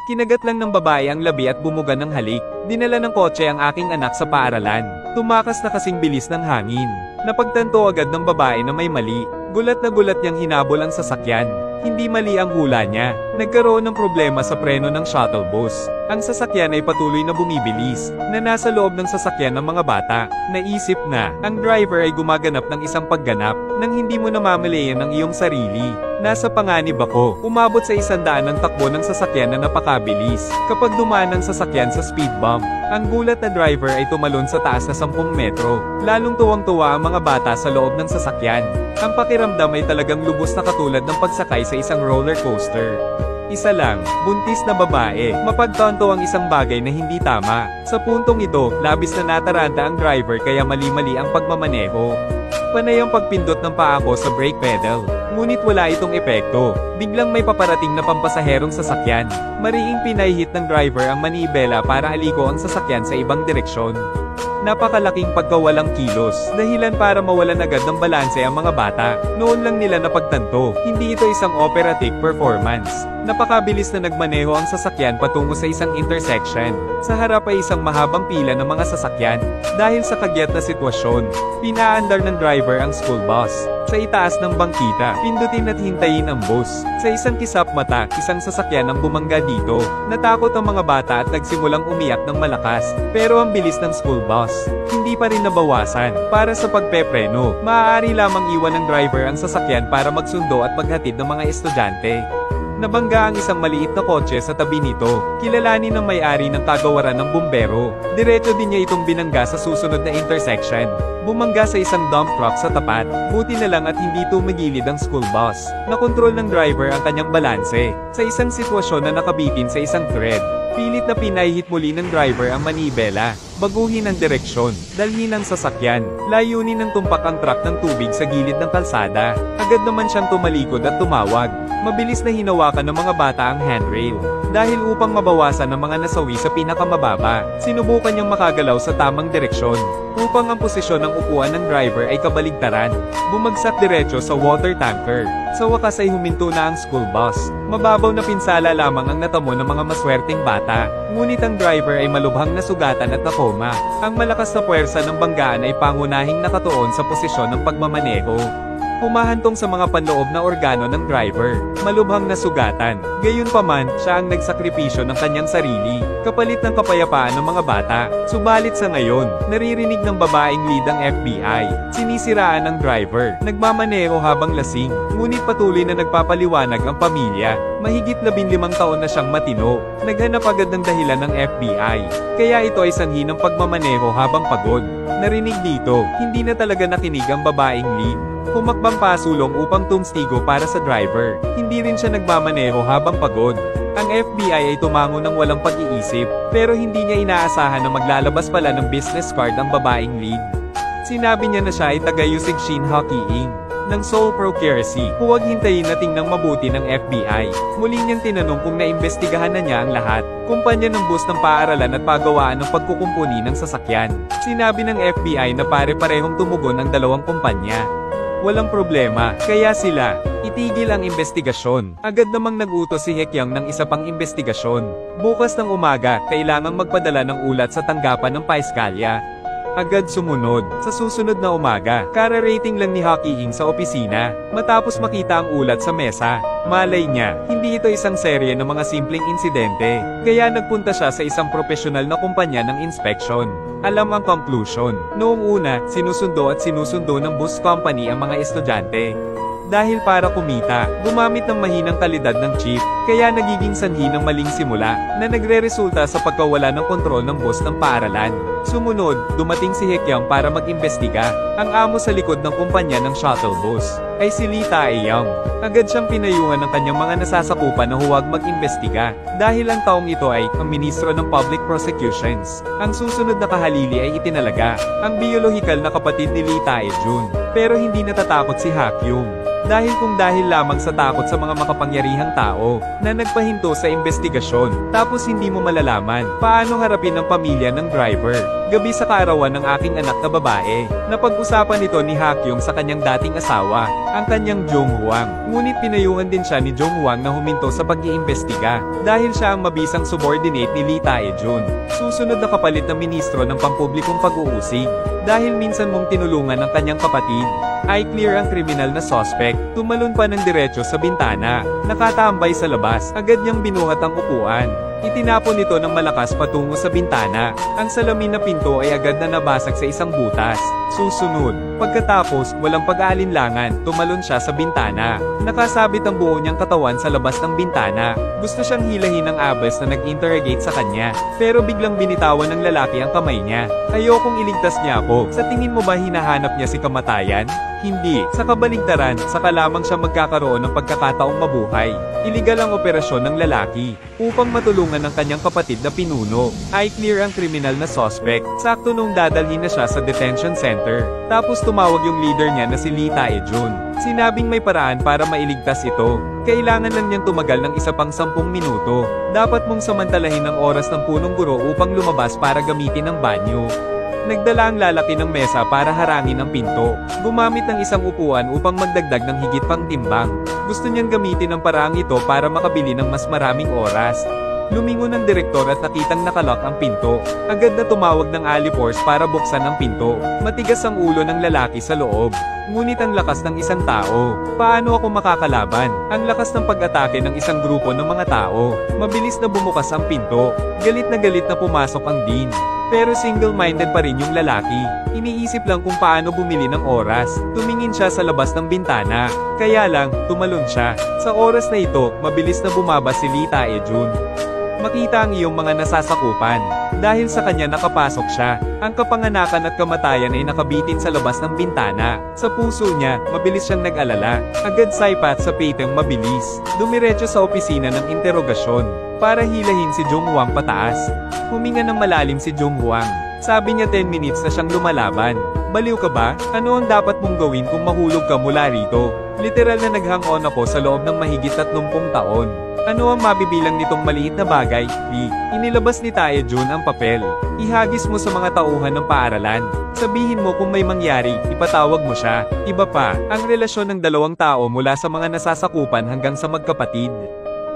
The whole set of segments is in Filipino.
Kinagat lang ng babae ang labi at bumuga ng halik. Dinala ng kotse ang aking anak sa paaralan. Tumakas na kasing bilis ng hangin. Napagtanto agad ng babae na may mali. Gulat na gulat niyang hinabol ang sasakyan. Hindi mali ang hula niya. Nagkaroon ng problema sa preno ng shuttle bus. Ang sasakyan ay patuloy na bumibilis, na nasa loob ng sasakyan ng mga bata. Naisip na, ang driver ay gumaganap ng isang pagganap, nang hindi mo namamalayan ang iyong sarili. Nasa panganib ako, umabot sa 100 ang takbo ng sasakyan na napakabilis. Kapag dumaan ang sasakyan sa speed bump, ang gulat na driver ay tumalon sa taas na 10 metro. Lalong tuwang-tuwa ang mga bata sa loob ng sasakyan. Ang pakiramdam ay talagang lubos na katulad ng pagsakay sa isang roller coaster. Isa lang, buntis na babae. Mapagtanto ang isang bagay na hindi tama. Sa puntong ito, labis na nataranta ang driver kaya mali-mali ang pagmamaneho. Panay ang pagpindot ng paa ko sa brake pedal. Ngunit wala itong epekto. Biglang may paparating na pampasaherong sasakyan. Mariing pinahihit ng driver ang manibela para aliko ang sasakyan sa ibang direksyon. Napakalaking pagkawalang kilos, dahilan para mawalan agad ng balanse ang mga bata. Noon lang nila napagtanto, hindi ito isang operatic performance. Napakabilis na nagmaneho ang sasakyan patungo sa isang intersection. Sa harap ay isang mahabang pila ng mga sasakyan. Dahil sa kagyat na sitwasyon, pinaandar ng driver ang school bus. Sa itaas ng bangkita, pindutin at hintayin ang bus. Sa isang kisap mata, isang sasakyan ang bumangga dito. Natakot ang mga bata at nagsimulang umiyak ng malakas. Pero ang bilis ng school bus, hindi pa rin nabawasan. Para sa pagpepreno, maaari lamang iwan ng driver ang sasakyan para magsundo at maghatid ng mga estudyante. Nabangga ang isang maliit na kotse sa tabi nito. Kilalanin ng may-ari ng kagawaran ng bumbero. Diretso din niya itong binangga sa susunod na intersection. Bumangga sa isang dump truck sa tapat. Buti na lang at hindi tumigilid ang school bus. Nakontrol ng driver ang kanyang balanse. Sa isang sitwasyon na nakabitin sa isang thread, pilit na pinahihit muli ng driver ang manibela. Baguhin ang direksyon, dalhin ang sasakyan, layunin ng tumpak ang truck ng tubig sa gilid ng kalsada. Agad naman siyang tumalikod at tumawag. Mabilis na hinawakan ng mga bata ang handrail. Dahil upang mabawasan ang mga nasawi sa pinakamababa, sinubukan niyang makagalaw sa tamang direksyon. Upang ang posisyon ng upuan ng driver ay kabaligtaran, bumagsak diretso sa water tanker. Sa wakas ay huminto na ang school bus. Mababaw na pinsala lamang ang natamo ng mga maswerteng bata. Ngunit ang driver ay malubhang nasugatan at nakoma. Ang malakas na puwersa ng banggaan ay pangunahing nakatuon sa posisyon ng pagmamaneho. Humahantong sa mga panloob na organo ng driver, malubhang nasugatan. Gayunpaman, siya ang nagsakripisyo ng kanyang sarili, kapalit ng kapayapaan ng mga bata. Subalit sa ngayon, naririnig ng babaeng lead ang FBI. Sinisiraan ang driver, nagmamaneho habang lasing, ngunit patuloy na nagpapaliwanag ang pamilya. Mahigit 15 taon na siyang matino, naghanap agad ng dahilan ng FBI. Kaya ito ay sanhi ng pagmamaneho habang pagod. Narinig dito, hindi na talaga nakinig ang babaeng lead. Humakbang pasulong upang tumstigo para sa driver. Hindi rin siya nagmamaneho habang pagod. Ang FBI ay tumango ng walang pag-iisip, pero hindi niya inaasahan na maglalabas pala ng business card ang babaeng lead. Sinabi niya na siya ay taga-Yusig Shin Hockey Inc. ng Seoul Procuracy. Huwag hintayin na tingnan mabuti ng FBI. Muli niyang tinanong kung naimbestigahan na niya ang lahat. Kumpanya ng bus ng paaralan at pagawaan ng pagkukumpuni ng sasakyan. Sinabi ng FBI na pare-parehong tumugon ang dalawang kumpanya. Walang problema, kaya sila, itigil ang investigasyon. Agad namang nag-utos si Hekyang ng isa pang investigasyon. Bukas ng umaga, kailangang magpadala ng ulat sa tanggapan ng paiskalya. Agad sumunod. Sa susunod na umaga, kara-rating lang ni Hockey Inc. sa opisina. Matapos makita ang ulat sa mesa, malay niya, hindi ito isang serye ng mga simpleng insidente. Kaya nagpunta siya sa isang profesional na kumpanya ng inspection. Alam ang conclusion. Noong una, sinusundo ng bus company ang mga estudyante. Dahil para kumita, gumamit ng mahinang kalidad ng chip, kaya nagiging sanhi ng maling simula, na nagre-resulta sa pagkawala ng kontrol ng bus ng paaralan. Sumunod, dumating si Hekyang para mag-imbestiga. Ang amo sa likod ng kumpanya ng shuttle bus ay si Lee Taeyang. Agad siyang pinayuhan ng kanyang mga nasasakupan na huwag mag-imbestiga, dahil ang taong ito ay ang ministro ng Public Prosecutions. Ang susunod na kahalili ay itinalaga, ang biolohikal na kapatid ni Lee Tae-jun. Pero hindi natatakot si Hakyung. Dahil lamang sa takot sa mga makapangyarihang tao, na nagpahinto sa investigasyon, tapos hindi mo malalaman, paano harapin ang pamilya ng driver. Gabi sa kaarawan ng aking anak na babae, napag-usapan ito ni Hakyong sa kanyang dating asawa, ang kanyang Jong Hwang. Ngunit pinayuhan din siya ni Jong Hwang na huminto sa pag-iimbestiga, dahil siya ang mabisang subordinate ni Lee Tae-jun. Susunod na kapalit na ministro ng pampublikong pag-uusig. Dahil minsan mong tinulungan ang kanyang kapatid, ay clear ang kriminal na suspect, tumalon pa ng diretso sa bintana, nakatambay sa labas, agad niyang binuhat ang upuan. Itinapon ito ng malakas patungo sa bintana, ang salamin na pinto ay agad na nabasag sa isang butas. Susunod, pagkatapos, walang pag-aalinlangan, tumalon siya sa bintana. Nakasabit ang buo niyang katawan sa labas ng bintana. Gusto siyang hilahin ng abas na nag-interrogate sa kanya, pero biglang binitawan ng lalaki ang kamay niya. Ayokong iligtas niya ako. Sa tingin mo ba hinahanap niya si kamatayan? Hindi. Sa kabaligtaran, saka lamang siya magkakaroon ng pagkakataong mabuhay. Iligal ang operasyon ng lalaki, upang matulungan ng kanyang kapatid na pinuno. Ay clear ang kriminal na suspect. Sakto nung dadalhin na siya sa detention center. Tapos tumawag yung leader niya na si Lee Tae-jun. Sinabing may paraan para mailigtas ito. Kailangan lang niyang tumagal ng isa pang 10 minuto. Dapat mong samantalahin ang oras ng punong guro upang lumabas para gamitin ang banyo. Nagdala ang lalaki ng mesa para harangin ang pinto. Gumamit ng isang upuan upang magdagdag ng higit pang timbang. Gusto niyang gamitin ang paraang ito para makabili ng mas maraming oras. Lumingon ang direktor at nakitang nakalock ang pinto. Agad na tumawag ng alipors para buksan ang pinto. Matigas ang ulo ng lalaki sa loob. Ngunit ang lakas ng isang tao. Paano ako makakalaban? Ang lakas ng pag-atake ng isang grupo ng mga tao. Mabilis na bumukas ang pinto. Galit na pumasok ang dean. Pero single-minded pa rin yung lalaki. Iniisip lang kung paano bumili ng oras. Tumingin siya sa labas ng bintana. Kaya lang, tumalon siya. Sa oras na ito, mabilis na bumaba si Lee Tae-jun. Makita ang iyong mga nasasakupan. Dahil sa kanya nakapasok siya, ang kapanganakan at kamatayan ay nakabitin sa labas ng bintana. Sa puso niya, mabilis siyang nag-alala. Agad saypat sa peteng mabilis. Dumiretso sa opisina ng interogasyon, para hilahin si Jong Hwang pataas. Huminga ng malalim si Jong Hwang. Sabi niya 10 minutes na siyang lumalaban. Baliw ka ba? Ano ang dapat mong gawin kung mahulog ka mula rito? Literal na nag-hang-on ako sa loob ng mahigit 30 taon. Ano ang mabibilang nitong maliit na bagay? Inilabas ni Tae-jun ang papel. Ihagis mo sa mga tauhan ng paaralan. Sabihin mo kung may mangyari, ipatawag mo siya. Iba pa, ang relasyon ng dalawang tao mula sa mga nasasakupan hanggang sa magkapatid.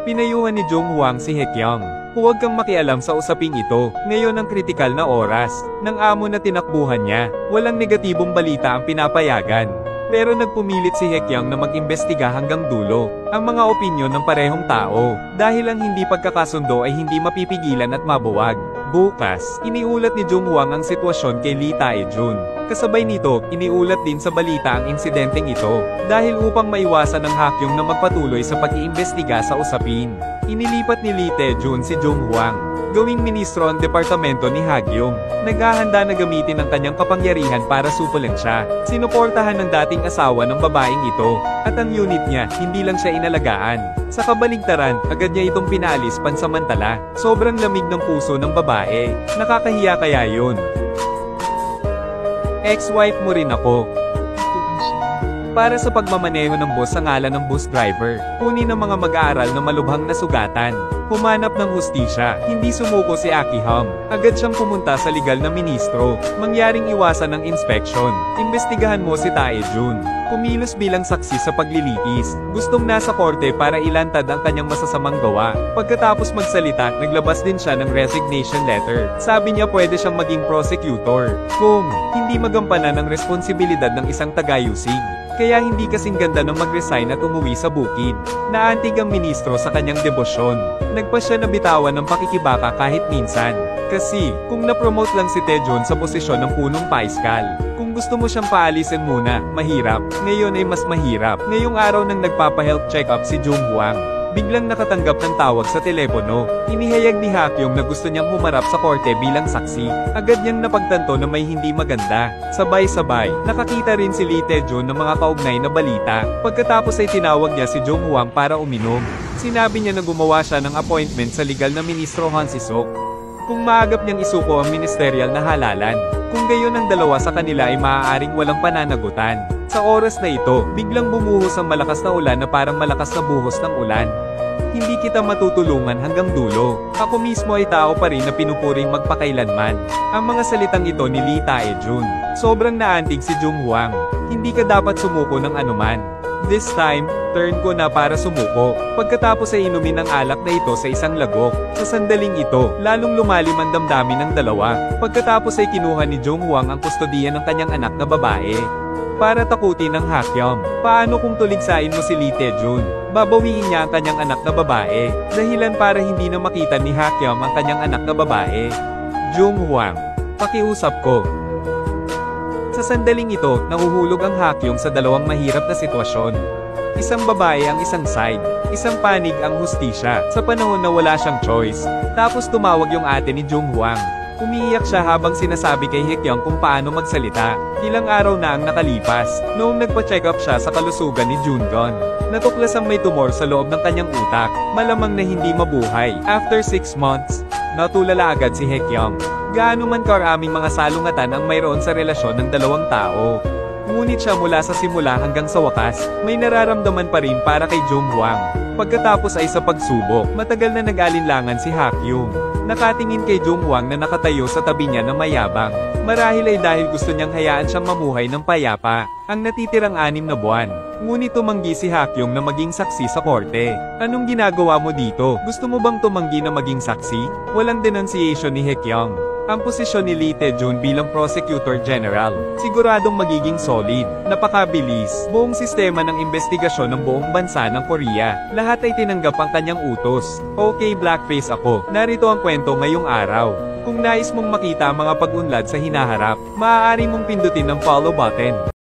Pinayuhan ni Jong Hwang si Haekyung. Huwag kang makialam sa usaping ito, ngayon ang kritikal na oras. Nang amo na tinakbuhan niya, walang negatibong balita ang pinapayagan. Pero nagpumilit si Haekyung na mag-imbestiga hanggang dulo, ang mga opinyon ng parehong tao, dahil ang hindi pagkakasundo ay hindi mapipigilan at mabuwag. Bukas, iniulat ni Jong Hwang ang sitwasyon kay Lee Tae-jun. Kasabay nito, iniulat din sa balita ang insidenteng ito, dahil upang maiwasan ng Haekyung na magpatuloy sa pag-iimbestiga sa usapin. Inilipat ni Lee Tae-jun si Jong Hwang gawing ministro ang departamento ni Haekyung. Naghahanda na gamitin ang kanyang kapangyarihan para supulan siya. Sinuportahan ng dating asawa ng babaeng ito, at ang unit niya, hindi lang siya inalagaan. Sa kabaligtaran, agad niya itong pinaalis pansamantala. Sobrang lamig ng puso ng babae. Nakakahiya kaya yun? Ex-wife mo rin ako. Para sa pagmamaneho ng bus sa ngalan ng bus driver, kunin ng mga mag-aaral na malubhang nasugatan. Humanap ng hustisya, hindi sumuko si Aki Hum. Agad siyang pumunta sa legal na ministro. Mangyaring iwasan ng inspeksyon. Imbestigahan mo si Tae-jun. Kumilos bilang saksi sa paglilitis. Gustong nasa korte para ilantad ang kanyang masasamang gawa. Pagkatapos magsalita, naglabas din siya ng resignation letter. Sabi niya pwede siyang maging prosecutor kung hindi magampanan ang responsibilidad ng isang tagayusig. Kaya hindi kasing ganda nang mag-resign at umuwi sa bukid. Naantig ang ministro sa kanyang debosyon. Nagpa siya na bitawan ng pakikibaka kahit minsan. Kasi, kung na-promote lang si Tae-jun sa posisyon ng punong paiskal, kung gusto mo siyang paalisin muna, mahirap. Ngayon ay mas mahirap. Ngayong araw nang nagpapa-health check-up si Jong Hwang, biglang nakatanggap ng tawag sa telepono. Inihayag ni Haekyung na gusto niyang humarap sa korte bilang saksi. Agad niyang napagtanto na may hindi maganda. Sabay-sabay, nakakita rin si Lee Tae-jun ng mga kaugnay na balita. Pagkatapos ay tinawag niya si Jong Hwang para uminom. Sinabi niya na gumawa siya ng appointment sa legal na ministro Han Si-sok. Kung maagap niyang isuko ang ministerial na halalan, kung gayon ang dalawa sa kanila ay maaaring walang pananagutan. Sa oras na ito, biglang bumuhos ang malakas na ulan na parang malakas na buhos ng ulan. Hindi kita matutulungan hanggang dulo. Ako mismo ay tao pa rin na pinupuring magpakailanman. Ang mga salitang ito ni Lee Tae-jun. Sobrang naantig si Jung Hwang. Hindi ka dapat sumuko ng anuman. This time, turn ko na para sumuko. Pagkatapos ay inumin ang alak na ito sa isang lagok. Sa sandaling ito, lalong lumalim ang damdamin ng dalawa. Pagkatapos ay kinuha ni Jung Hwang ang kustodiya ng kanyang anak na babae. Para takutin ng Hakyom. Paano kung tuligsain mo si Lee Tae-jun? Babawiin niya ang kanyang anak na babae. Dahilan para hindi na makita ni Hakyom ang kanyang anak na babae. Jung Hwang, pakiusap ko. Sa sandaling ito, nahuhulog ang Hakyom sa dalawang mahirap na sitwasyon. Isang babae ang isang side, isang panig ang hustisya, sa panahon na wala siyang choice. Tapos tumawag yung ate ni Jung Hwang. Umiiyak siya habang sinasabi kay Hakyom kung paano magsalita. Ilang araw na ang nakalipas, noong nagpa-check up siya sa kalusugan ni Jungon. Natuklas ang may tumor sa loob ng kanyang utak, malamang na hindi mabuhay. After 6 months, natulala agad si Hakyom. Gaano man karaming mga salungatan ang mayroon sa relasyon ng dalawang tao. Ngunit siya mula sa simula hanggang sa wakas, may nararamdaman pa rin para kay Jung Hwang. Pagkatapos ay sa pagsubok, matagal na nag-alinlangan si Hakyom. Nakatingin kay Jung Hwang na nakatayo sa tabi niya na mayabang. Marahil ay dahil gusto niyang hayaan siyang mamuhay ng payapa, ang natitirang 6 na buwan. Ngunit tumanggi si Hakyom na maging saksi sa korte. Anong ginagawa mo dito? Gusto mo bang tumanggi na maging saksi? Walang denunciation ni Hakyom. Ang posisyon ni Lee Tae-jun bilang Prosecutor General, siguradong magiging solid, napakabilis, buong sistema ng investigasyon ng buong bansa ng Korea. Lahat ay tinanggap ang kanyang utos. Okay, blackface ako. Narito ang kwento ngayong araw. Kung nais mong makita ang mga pag-unlad sa hinaharap, maaari mong pindutin ang follow button.